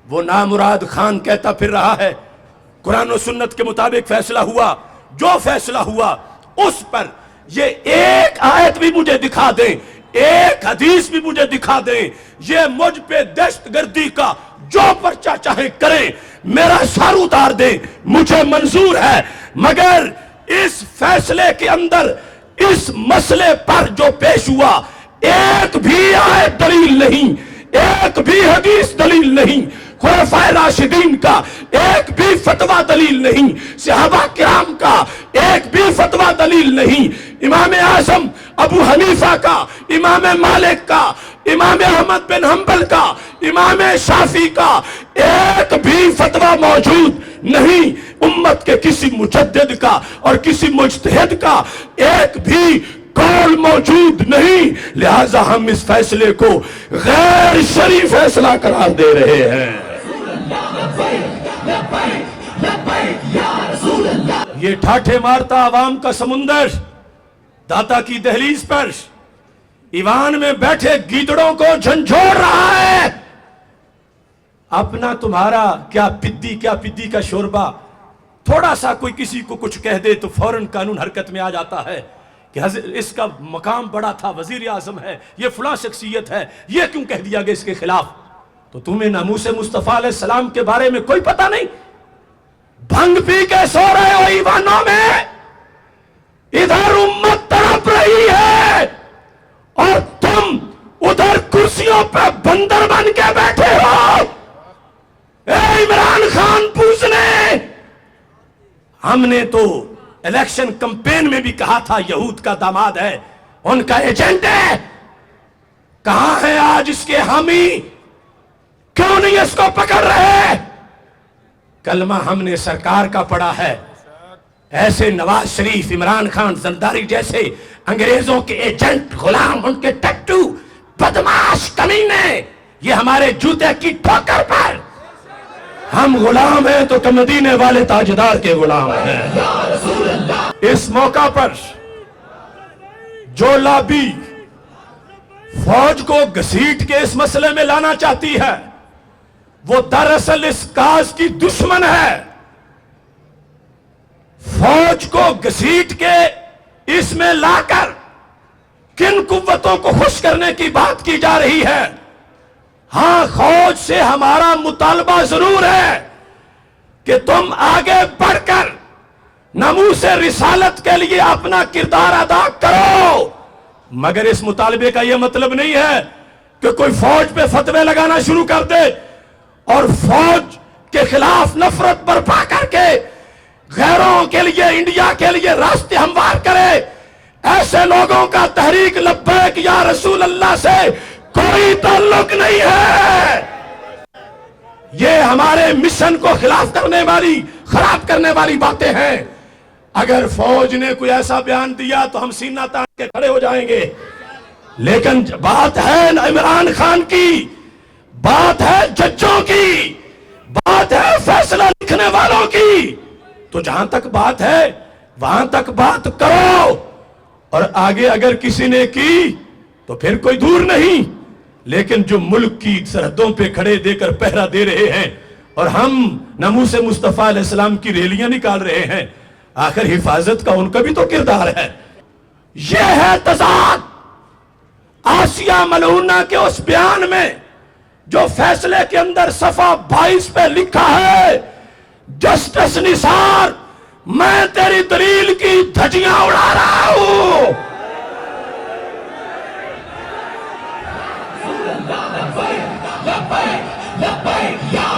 وہ نامراد خان کہتا پھر رہا ہے قرآن و سنت کے مطابق فیصلہ ہوا، جو فیصلہ ہوا اس پر یہ ایک آیت بھی مجھے دکھا دیں، ایک حدیث بھی مجھے دکھا دیں، یہ مجھ پہ دہشت گردی کا جو پرچہ چاہے کریں، میرا سر اتار دیں، مجھے منظور ہے، مگر اس فیصلے کے اندر اس مسئلے پر جو پیش ہوا ایک بھی آیت دلیل نہیں، ایک بھی حدیث دلیل نہیں، خلفائے راشدین کا ایک بھی فتویٰ دلیل نہیں، صحابہ کرام کا ایک بھی فتویٰ دلیل نہیں، امام اعظم ابو حنیفہ کا، امام مالک کا، امام احمد بن حنبل کا، امام شافعی کا ایک بھی فتویٰ موجود نہیں، امت کے کسی مجدد کا اور کسی مجتہد کا ایک بھی قول موجود نہیں، لہذا ہم اس فیصلے کو غیر شرعی فیصلہ قرار دے رہے ہیں۔ یہ ٹھاٹھے مارتا عوام کا سمندر داتا کی دہلیز پر ایوان میں بیٹھے گیدڑوں کو جھنجھوڑ رہا ہے، اپنا تمہارا کیا پدی کا شوربہ، تھوڑا سا کوئی کسی کو کچھ کہہ دے تو فوراً قانون حرکت میں آ جاتا ہے کہ اس کا مقام بڑا تھا، وزیر اعظم ہے، یہ فلاں شخصیت ہے، یہ کیوں کہہ دیا گیا اس کے خلاف؟ تو تمہیں ناموس مصطفیٰ علیہ السلام کے بارے میں کوئی پتہ نہیں؟ بھنگ پی کے سو رہے ہو ایوانوں میں، ادھر امت تڑپ رہی ہے اور تم ادھر کرسیوں پہ بندر بن کے بیٹھے ہو۔ اے عمران خان پوچھنے، ہم نے تو الیکشن کمپین میں بھی کہا تھا یہود کا داماد ہے، ان کا ایجنٹ ہے، کہاں ہے آج اس کے حامی؟ کیوں نہیں اس کو پکڑ رہے؟ کلمہ ہم نے سرکار کا پڑھا ہے، ایسے نواز شریف، عمران خان، زرداری جیسے انگریزوں کے ایجنٹ، غلام، ان کے ٹٹو، بدماش، کمینے، یہ ہمارے جوتے کی ٹھوکر پر ہم غلام ہیں تو مدینے والے تاجدار کے غلام ہیں۔ اس موقع پر جو لابی فوج کو گھسیٹ کے اس مسئلے میں لانا چاہتی ہے وہ دراصل اس کاز کی دشمن ہے۔ فوج کو گھسیٹ کے اس میں لا کر کن قوتوں کو خوش کرنے کی بات کی جا رہی ہے؟ ہاں، فوج سے ہمارا مطالبہ ضرور ہے کہ تم آگے بڑھ کر ناموس رسالت کے لیے اپنا کردار ادا کرو، مگر اس مطالبے کا یہ مطلب نہیں ہے کہ کوئی فوج پہ فتوے لگانا شروع کر دے اور فوج کے خلاف نفرت برپا کر کے غیروں کے لیے، انڈیا کے لیے راستے ہموار کرے۔ ایسے لوگوں کا تحریک لبیک یا رسول اللہ سے کوئی تعلق نہیں ہے، یہ ہمارے مشن کو خلاف کرنے والی، خراب کرنے والی باتیں ہیں۔ اگر فوج نے کوئی ایسا بیان دیا تو ہم سینہ تان کے کھڑے ہو جائیں گے، لیکن بات ہے عمران خان کی، بات ہے ججوں کی، بات ہے فیصلہ لکھنے والوں کی، تو جہاں تک بات ہے وہاں تک بات کرو، اور آگے اگر کسی نے کی تو پھر کوئی دور نہیں۔ لیکن جو ملک کی سرحدوں پہ کھڑے دے کر پہرا دے رہے ہیں اور ہم ناموس مصطفیٰ علیہ السلام کی ریلیاں نکال رہے ہیں، آخر حفاظت کا ان کا بھی تو کردار ہے۔ یہ ہے تضاد آسیہ ملعونہ کے اس بیان میں جو فیصلے کے اندر صفحہ 22 پہ لکھا ہے، جسٹس نثار، میں تیری دلیل کی دھجیاں اڑا رہا ہوں۔ لبیک لبیک لبیک یا